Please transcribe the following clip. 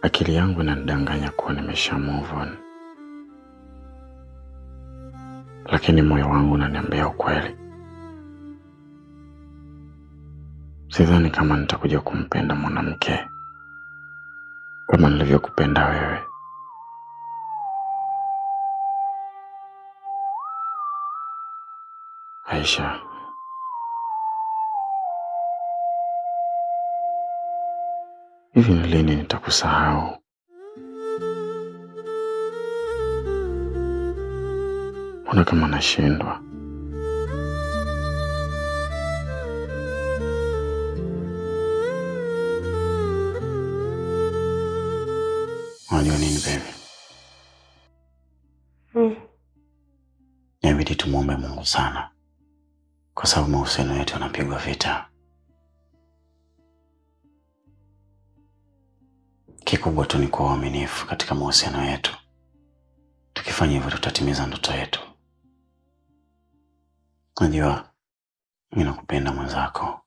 Akili yangu inanidanganya kuwa nimesha move on. Lakini moyo wangu unaniambia ukweli. Sidhani kama nitakuja kumpenda mwanamke kama nilivyokupenda wewe. Aisha, hivi ni lini nitakusahau? Mbona kama nashindwa? Unajua nini baby? Inabidi tumuombe Mungu sana, kwa sababu mahusiano yetu yanapigwa vita. Kikubwa tu ni kuwa waaminifu katika mahusiano yetu. Tukifanya hivyo tutatimiza ndoto yetu. Unajua, mimi nakupenda mwenzako.